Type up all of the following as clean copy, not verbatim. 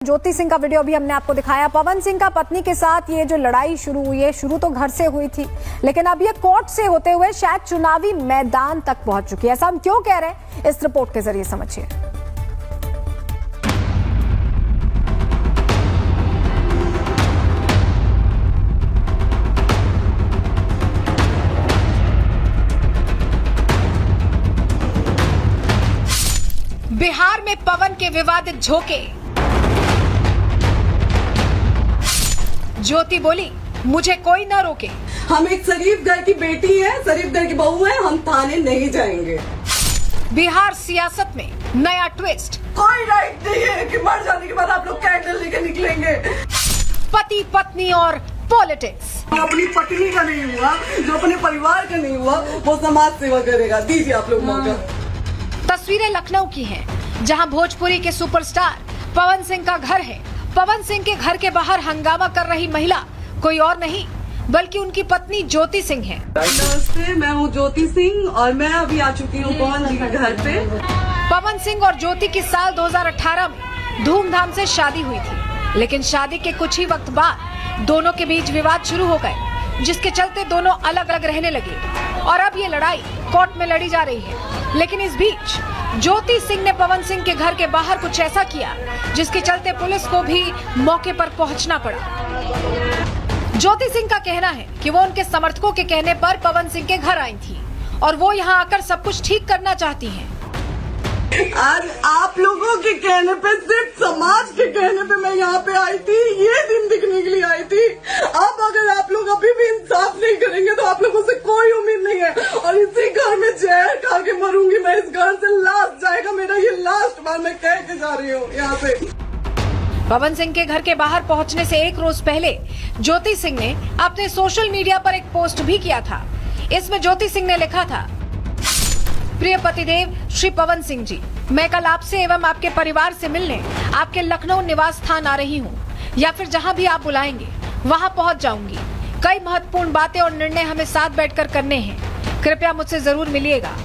ज्योति सिंह का वीडियो अभी हमने आपको दिखाया। पवन सिंह का पत्नी के साथ ये जो लड़ाई शुरू हुई है, शुरू तो घर से हुई थी, लेकिन अब ये कोर्ट से होते हुए शायद चुनावी मैदान तक पहुंच चुकी है। ऐसा हम क्यों कह रहे हैं, इस रिपोर्ट के जरिए समझिए। बिहार में पवन के विवादित झोंके। ज्योति बोली, मुझे कोई न रोके। हम एक शरीफ घर की बेटी है, शरीफ घर की बहू है, हम थाने नहीं जाएंगे। बिहार सियासत में नया ट्विस्ट। कोई राइट नहीं है कि मर जाने के बाद आप लोग कैंडल लेकर निकलेंगे। पति पत्नी और पॉलिटिक्स। अपनी पत्नी का नहीं हुआ, जो अपने परिवार का नहीं हुआ, वो समाज सेवा करेगा। दीजिए आप लोग मौका। तस्वीरें लखनऊ की हैं, जहां भोजपुरी के सुपरस्टार पवन सिंह का घर है। पवन सिंह के घर के बाहर हंगामा कर रही महिला कोई और नहीं बल्कि उनकी पत्नी ज्योति सिंह है। नमस्ते, मैं हूँ ज्योति सिंह और मैं अभी आ चुकी हूँ पवन जी के घर पे। पवन सिंह और ज्योति की साल 2018 में धूमधाम से शादी हुई थी, लेकिन शादी के कुछ ही वक्त बाद दोनों के बीच विवाद शुरू हो गए, जिसके चलते दोनों अलग अलग रहने लगे और अब ये लड़ाई कोर्ट में लड़ी जा रही है। लेकिन इस बीच ज्योति सिंह ने पवन सिंह के घर के बाहर कुछ ऐसा किया जिसके चलते पुलिस को भी मौके पर पहुंचना पड़ा। ज्योति सिंह का कहना है कि वो उनके समर्थकों के कहने पर पवन सिंह के घर आई थी और वो यहाँ आकर सब कुछ ठीक करना चाहती हैं। आज आप लोगों के कहने पे, सिर्फ समाज के कहने पे मैं यहाँ पे आई थी, ये दिन दिखने के लिए आई थी। अब अगर आप लोग अभी भी इंसाफ नहीं करेंगे तो आप लोगों से कोई उम्मीद नहीं है और इसी घर में जहर खा के मरूंगी मैं। इस घर से लास्ट जाएगा मेरा, ये लास्ट बार मैं कह के जा रही हूँ यहाँ से। पवन सिंह के घर के बाहर पहुंचने से एक रोज पहले ज्योति सिंह ने अपने सोशल मीडिया पर एक पोस्ट भी किया था। इसमें ज्योति सिंह ने लिखा था, प्रिय पतिदेव श्री पवन सिंह जी, मैं कल आपसे एवं आपके परिवार से मिलने आपके लखनऊ निवास स्थान आ रही हूँ, या फिर जहाँ भी आप बुलाएंगे वहाँ पहुँच जाऊंगी। कई महत्वपूर्ण बातें और निर्णय हमें साथ बैठकर करने हैं, कृपया मुझसे जरूर मिलिएगा।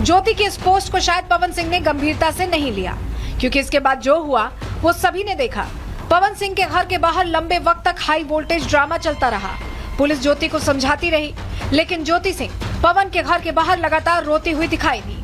ज्योति की इस पोस्ट को शायद पवन सिंह ने गंभीरता से नहीं लिया, क्योंकि इसके बाद जो हुआ वो सभी ने देखा। पवन सिंह के घर के बाहर लंबे वक्त तक हाई वोल्टेज ड्रामा चलता रहा। पुलिस ज्योति को समझाती रही, लेकिन ज्योति सिंह पवन के घर के बाहर लगातार रोती हुई दिखाई दी।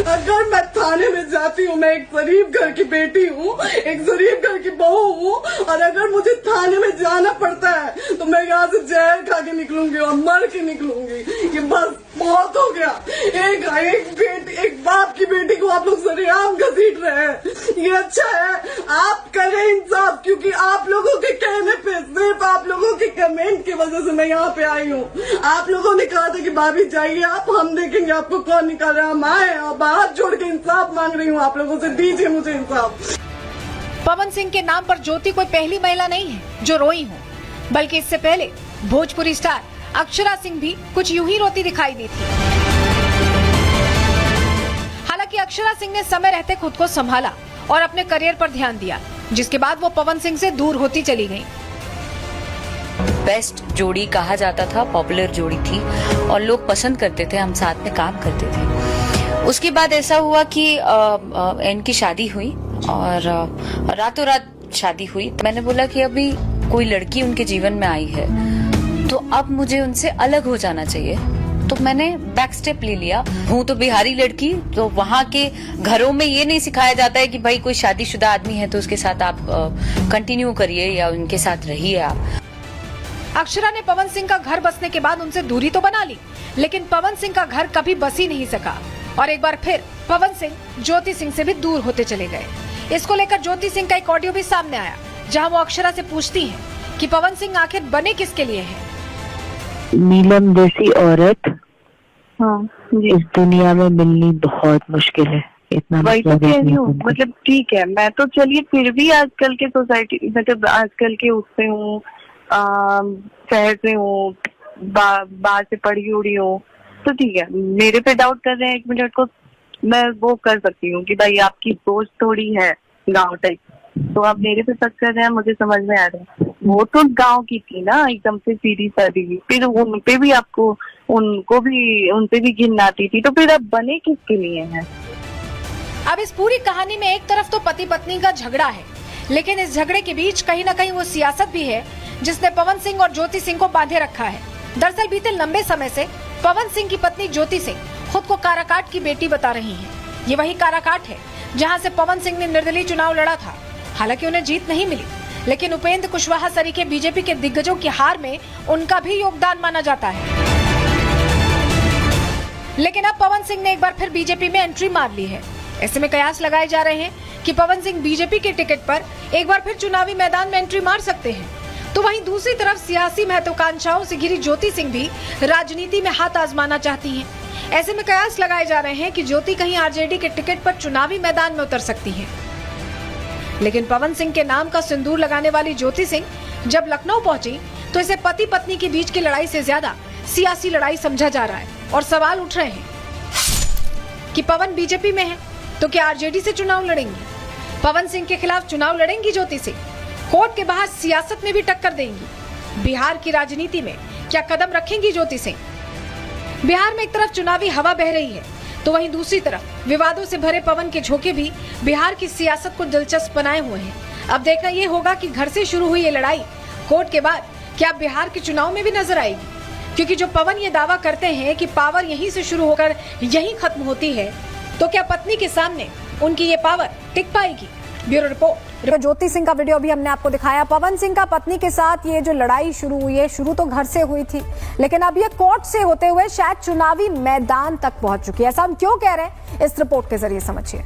अगर मैं थाने में जाती हूँ, मैं एक शरीफ घर की बेटी हूँ, एक शरीफ घर की बहू हूँ, और अगर मुझे थाने में जाना पड़ता है तो मैं यहाँ से जहर खा के निकलूंगी और मर के निकलूंगी। ये बस बहुत हो गया। एक बाप की बेटी को आप लोग सरेआम घसीट रहे हैं। ये अच्छा है, आप करें इंसाफ, क्योंकि आप लोगों के कहने पे, सिर्फ आप लोगों के कमेंट की वजह से मैं यहाँ पे आई हूँ। आप लोगों ने कहा था कि भाभी जाइए आप, हम देखेंगे आपको कौन निकाल रहा है। हम आए और हाथ जोड़ के इंसाफ मांग रही हूँ आप लोगों से, दीजिए मुझे इंसाफ। पवन सिंह के नाम पर ज्योति कोई पहली महिला नहीं है जो रोई हो, बल्कि इससे पहले भोजपुरी स्टार अक्षरा सिंह भी कुछ यूं ही रोती दिखाई दी थी। हालांकि अक्षरा सिंह ने समय रहते खुद को संभाला और अपने करियर पर ध्यान दिया, जिसके बाद वो पवन सिंह से दूर होती चली गयी। बेस्ट जोड़ी कहा जाता था, पॉपुलर जोड़ी थी और लोग पसंद करते थे, हम साथ में काम करते थे। उसके बाद ऐसा हुआ कि इनकी शादी हुई और रातों रात शादी हुई। मैंने बोला कि अभी कोई लड़की उनके जीवन में आई है तो अब मुझे उनसे अलग हो जाना चाहिए, तो मैंने बैक स्टेप ले लिया। हूँ तो बिहारी लड़की, तो वहाँ के घरों में ये नहीं सिखाया जाता है कि भाई कोई शादीशुदा आदमी है तो उसके साथ आप कंटिन्यू करिए या उनके साथ रहिए आप। अक्षरा ने पवन सिंह का घर बसने के बाद उनसे दूरी तो बना ली, लेकिन पवन सिंह का घर कभी बस ही नहीं सका और एक बार फिर पवन सिंह ज्योति सिंह से भी दूर होते चले गए। इसको लेकर ज्योति सिंह का एक ऑडियो भी सामने आया, जहां वो अक्षरा से पूछती हैं कि पवन सिंह आखिर बने किसके लिए हैं। नीलम जैसी औरत इस दुनिया में मिलनी बहुत मुश्किल है। इतना वही तो कह रही हूँ, मतलब ठीक है, मैं तो चलिए फिर भी आजकल के सोसाइटी, मतलब आजकल के उससे हूँ, शहर से हूँ, बाहर से पढ़ी उड़ी हूँ, तो ठीक है। मेरे पे डाउट कर रहे हैं, 1 मिनट को मैं वो कर सकती हूँ कि भाई आपकी सोच थोड़ी है गांव टाइप, तो आप मेरे पे शक कर रहे हैं, मुझे समझ में आ रहा है। वो तो गांव की थी ना, एकदम से सीधी सादी, फिर उनपे भी उनसे भी घिन आती थी, तो फिर आप बने किसके लिए हैं? अब इस पूरी कहानी में एक तरफ तो पति पत्नी का झगड़ा है, लेकिन इस झगड़े के बीच कहीं न कहीं वो सियासत भी है जिसने पवन सिंह और ज्योति सिंह को बांधे रखा है। दरअसल बीते लंबे समय से पवन सिंह की पत्नी ज्योति सिंह खुद को काराकाट की बेटी बता रही हैं। ये वही काराकाट है जहां से पवन सिंह ने निर्दलीय चुनाव लड़ा था। हालांकि उन्हें जीत नहीं मिली, लेकिन उपेंद्र कुशवाहा सरीखे बीजेपी के दिग्गजों की हार में उनका भी योगदान माना जाता है। लेकिन अब पवन सिंह ने एक बार फिर बीजेपी में एंट्री मार ली है। ऐसे में कयास लगाए जा रहे हैं कि पवन सिंह बीजेपी के टिकट पर एक बार फिर चुनावी मैदान में एंट्री मार सकते हैं। तो वहीं दूसरी तरफ सियासी महत्वाकांक्षाओं से घिरी ज्योति सिंह भी राजनीति में हाथ आजमाना चाहती हैं। ऐसे में कयास लगाए जा रहे हैं कि ज्योति कहीं आरजेडी के टिकट पर चुनावी मैदान में उतर सकती हैं। लेकिन पवन सिंह के नाम का सिंदूर लगाने वाली ज्योति सिंह जब लखनऊ पहुंची तो इसे पति पत्नी के बीच की लड़ाई से ज्यादा सियासी लड़ाई समझा जा रहा है और सवाल उठ रहे हैं कि पवन बीजेपी में है तो क्या आरजेडी से चुनाव लड़ेंगी? पवन सिंह के खिलाफ चुनाव लड़ेंगी ज्योति सिंह? कोर्ट के बाहर सियासत में भी टक्कर देंगी? बिहार की राजनीति में क्या कदम रखेंगी ज्योति सिंह? बिहार में एक तरफ चुनावी हवा बह रही है तो वहीं दूसरी तरफ विवादों से भरे पवन के झोंके भी बिहार की सियासत को दिलचस्प बनाए हुए हैं। अब देखना ये होगा कि घर से शुरू हुई ये लड़ाई कोर्ट के बाद क्या बिहार के चुनाव में भी नजर आएगी, क्योंकि जो पवन ये दावा करते हैं कि पावर यहीं से शुरू होकर यहीं खत्म होती है, तो क्या पत्नी के सामने उनकी ये पावर टिक पाएगी? Bureau report. ज्योति सिंह का वीडियो भी हमने आपको दिखाया। पवन सिंह का पत्नी के साथ ये जो लड़ाई शुरू हुई है, शुरू तो घर से हुई थी, लेकिन अब ये कोर्ट से होते हुए शायद चुनावी मैदान तक पहुंच चुकी है। ऐसा हम क्यों कह रहे हैं, इस रिपोर्ट के जरिए समझिए।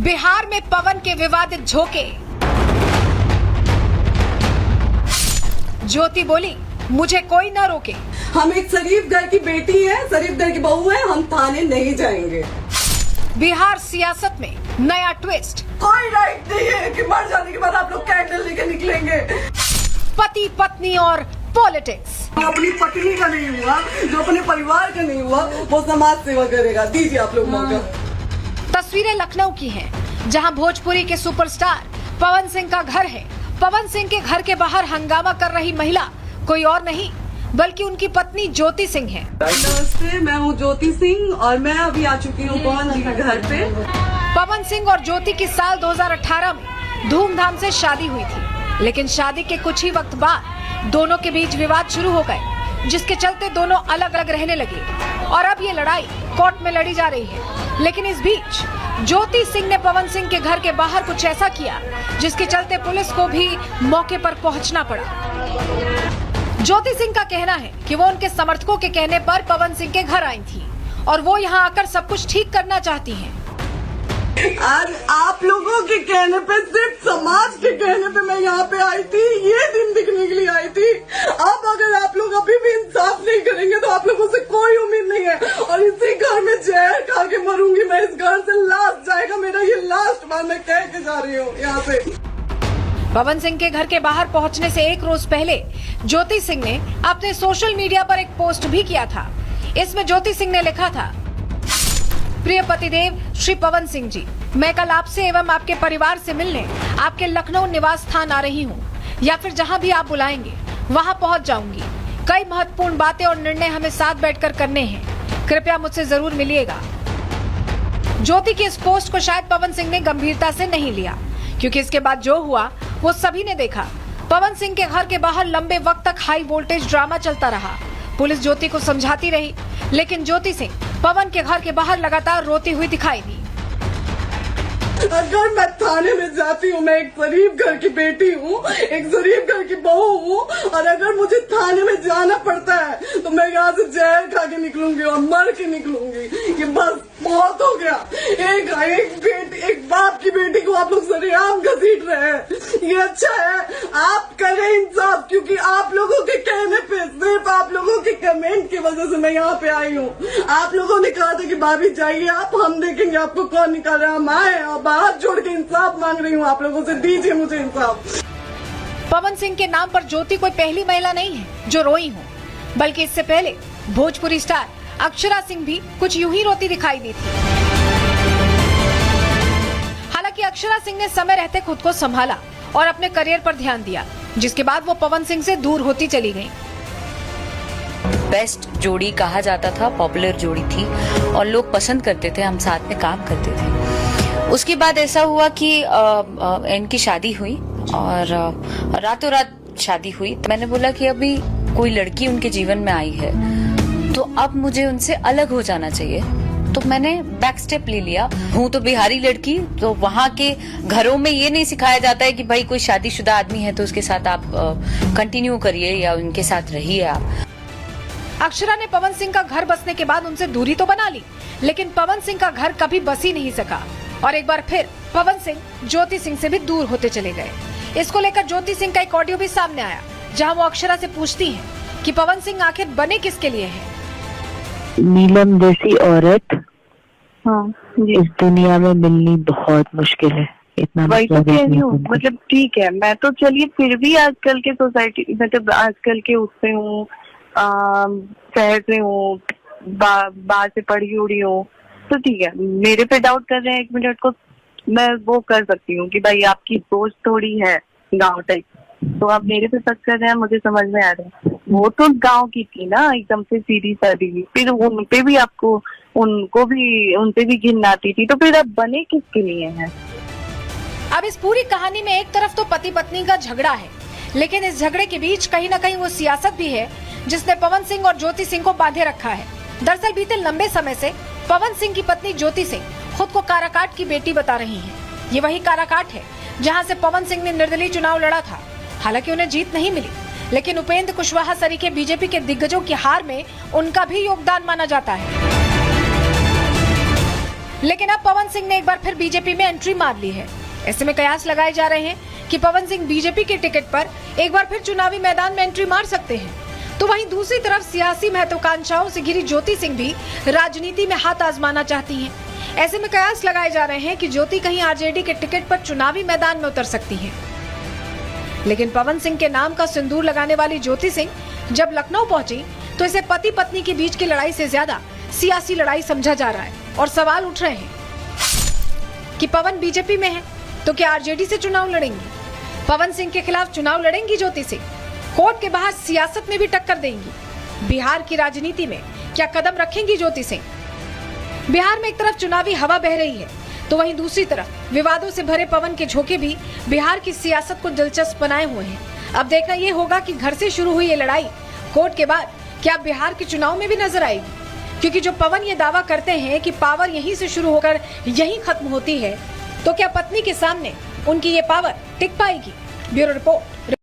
बिहार में पवन के विवादित झोंके। ज्योति बोली, मुझे कोई न रोके। हम एक शरीफ घर की बेटी है, शरीफ घर की बहू है, हम थाने नहीं जाएंगे। बिहार सियासत में नया ट्विस्ट। कोई राइट नहीं है कि मर जाने के बाद आप लोग कैंडल लेके निकलेंगे। पति पत्नी और पॉलिटिक्स। अपनी पत्नी का नहीं हुआ, जो अपने परिवार का नहीं हुआ, वो समाज सेवा करेगा। दीजिए आप लोग मौका। तस्वीरें लखनऊ की हैं, जहां भोजपुरी के सुपरस्टार पवन सिंह का घर है। पवन सिंह के घर के बाहर हंगामा कर रही महिला कोई और नहीं बल्कि उनकी पत्नी ज्योति सिंह है। नमस्ते, मैं हूँ ज्योति सिंह और मैं अभी आ चुकी हूँ पवन जी के घर पे। पवन सिंह और ज्योति की साल 2018 में धूमधाम से शादी हुई थी, लेकिन शादी के कुछ ही वक्त बाद दोनों के बीच विवाद शुरू हो गए, जिसके चलते दोनों अलग अलग रहने लगे और अब ये लड़ाई कोर्ट में लड़ी जा रही है। लेकिन इस बीच ज्योति सिंह ने पवन सिंह के घर के बाहर कुछ ऐसा किया जिसके चलते पुलिस को भी मौके पर पहुंचना पड़ा। ज्योति सिंह का कहना है कि वो उनके समर्थकों के कहने पर पवन सिंह के घर आई थी और वो यहां आकर सब कुछ ठीक करना चाहती हैं। आज आप लोगों के कहने पे, सिर्फ समाज के कहने पे मैं यहाँ पे आई थी, ये दिन दिखने के लिए आई थी। अब अगर आप लोग अभी भी इंसाफ नहीं करेंगे तो आप लोगों से कोई उम्मीद नहीं है और इसी घर में जहर खा के मरूंगी मैं। इस घर से लास्ट जाएगा मेरा, ये लास्ट बार मैं कह के जा रही हूँ यहाँ से। पवन सिंह के घर के बाहर पहुंचने से एक रोज पहले ज्योति सिंह ने अपने सोशल मीडिया पर एक पोस्ट भी किया था। इसमें ज्योति सिंह ने लिखा था, प्रिय पतिदेव श्री पवन सिंह जी, मैं कल आपसे एवं आपके परिवार से मिलने आपके लखनऊ निवास स्थान आ रही हूँ, या फिर जहाँ भी आप बुलाएंगे वहाँ पहुँच जाऊंगी। कई महत्वपूर्ण बातें और निर्णय हमें साथ बैठकर करने हैं, कृपया मुझसे जरूर मिलिएगा। ज्योति की इस पोस्ट को शायद पवन सिंह ने गंभीरता से नहीं लिया, क्योंकि इसके बाद जो हुआ वो सभी ने देखा। पवन सिंह के घर के बाहर लंबे वक्त तक हाई वोल्टेज ड्रामा चलता रहा। पुलिस ज्योति को समझाती रही, लेकिन ज्योति सिंह पवन के घर के बाहर लगातार रोती हुई दिखाई दी। अगर मैं थाने में जाती हूँ, मैं एक शरीफ घर की बेटी हूँ, एक शरीफ घर की बहू हूँ, और अगर मुझे थाने में जाना पड़ता है तो मैं यहाँ से जहर खा के निकलूंगी और मर के निकलूंगी। ये बस बहुत हो गया। एक बाप की बेटी को आप लोग सरेआम घसीट रहे हैं, ये अच्छा है? आप करें इंसाफ, क्योंकि आप लोगों के कहने पे, सिर्फ आप लोगों के कमेंट की वजह से मैं यहाँ पे आई हूँ। आप लोगों ने कहा था कि भाभी जाइए आप, हम देखेंगे आपको कौन निकाल रहा है। हम आए और हाथ जोड़ के इंसाफ मांग रही हूँ आप लोगों से, दीजिए मुझे इंसाफ। पवन सिंह के नाम पर ज्योति कोई पहली महिला नहीं है जो रोई हो, बल्कि इससे पहले भोजपुरी स्टार अक्षरा सिंह भी कुछ यूं ही रोती दिखाई दी थी। हालांकि अक्षरा सिंह ने समय रहते खुद को संभाला और अपने करियर पर ध्यान दिया, जिसके बाद वो पवन सिंह से दूर होती चली गईं। बेस्ट जोड़ी कहा जाता था, पॉपुलर जोड़ी थी और लोग पसंद करते थे, हम साथ में काम करते थे। उसके बाद ऐसा हुआ कि इनकी शादी हुई और रातों रात शादी हुई। तो मैंने बोला कि अभी कोई लड़की उनके जीवन में आई है तो अब मुझे उनसे अलग हो जाना चाहिए। तो मैंने बैक स्टेप ले लिया। हूँ तो बिहारी लड़की, तो वहाँ के घरों में ये नहीं सिखाया जाता है कि भाई कोई शादीशुदा आदमी है तो उसके साथ आप कंटिन्यू करिए या उनके साथ रहिए आप। अक्षरा ने पवन सिंह का घर बसने के बाद उनसे दूरी तो बना ली, लेकिन पवन सिंह का घर कभी बस ही नहीं सका और एक बार फिर पवन सिंह ज्योति सिंह से भी दूर होते चले गए। इसको लेकर ज्योति सिंह का एक ऑडियो भी सामने आया, जहां वो अक्षरा से पूछती हैं कि पवन सिंह आखिर बने किसके लिए हैं। नीलम जैसी औरत जी। इस दुनिया में मिलनी बहुत मुश्किल है। इतना वही तो कह रही हूँ, मतलब ठीक है, मैं तो चलिए फिर भी आजकल के सोसाइटी, मतलब आजकल के उससे हूँ, शहर से हूँ, बाहर से पढ़ी उड़ी हूँ, तो ठीक है। मेरे पे डाउट कर रहे हैं, 1 मिनट को मैं वो कर सकती हूँ कि भाई आपकी सोच थोड़ी है गांव टाइप, तो आप मेरे पे शक कर रहे हैं, मुझे समझ में आ रहा है। वो तो गांव की थी ना, एकदम से सीधी सादी, फिर उनपे भी आपको उनसे भी घिन आती थी, तो फिर आप बने किसके लिए हैं? अब इस पूरी कहानी में एक तरफ तो पति पत्नी का झगड़ा है, लेकिन इस झगड़े के बीच कहीं न कहीं वो सियासत भी है जिसने पवन सिंह और ज्योति सिंह को बांधे रखा है। दरअसल बीते लंबे समय से पवन सिंह की पत्नी ज्योति सिंह खुद को काराकाट की बेटी बता रही हैं। ये वही काराकाट है जहां से पवन सिंह ने निर्दलीय चुनाव लड़ा था। हालांकि उन्हें जीत नहीं मिली, लेकिन उपेंद्र कुशवाहा सरीखे बीजेपी के दिग्गजों की हार में उनका भी योगदान माना जाता है। लेकिन अब पवन सिंह ने एक बार फिर बीजेपी में एंट्री मार ली है। ऐसे में कयास लगाए जा रहे हैं कि पवन सिंह बीजेपी के टिकट पर एक बार फिर चुनावी मैदान में एंट्री मार सकते हैं। तो वहीं दूसरी तरफ सियासी महत्वाकांक्षाओं से घिरी ज्योति सिंह भी राजनीति में हाथ आजमाना चाहती हैं। ऐसे में कयास लगाए जा रहे हैं कि ज्योति कहीं आरजेडी के टिकट पर चुनावी मैदान में उतर सकती हैं। लेकिन पवन सिंह के नाम का सिंदूर लगाने वाली ज्योति सिंह जब लखनऊ पहुंची तो इसे पति पत्नी के बीच की लड़ाई से ज्यादा सियासी लड़ाई समझा जा रहा है और सवाल उठ रहे हैं कि पवन बीजेपी में है तो क्या आरजेडी से चुनाव लड़ेंगी? पवन सिंह के खिलाफ चुनाव लड़ेंगी ज्योति सिंह? कोर्ट के बाहर सियासत में भी टक्कर देंगी? बिहार की राजनीति में क्या कदम रखेंगी ज्योति सिंह? बिहार में एक तरफ चुनावी हवा बह रही है तो वहीं दूसरी तरफ विवादों से भरे पवन के झोंके भी बिहार की सियासत को दिलचस्प बनाए हुए हैं। अब देखना ये होगा कि घर से शुरू हुई ये लड़ाई कोर्ट के बाद क्या बिहार के चुनाव में भी नजर आएगी, क्योंकि जो पवन ये दावा करते हैं कि पावर यहीं से शुरू होकर यहीं खत्म होती है, तो क्या पत्नी के सामने उनकी ये पावर टिक पाएगी? Bureau report.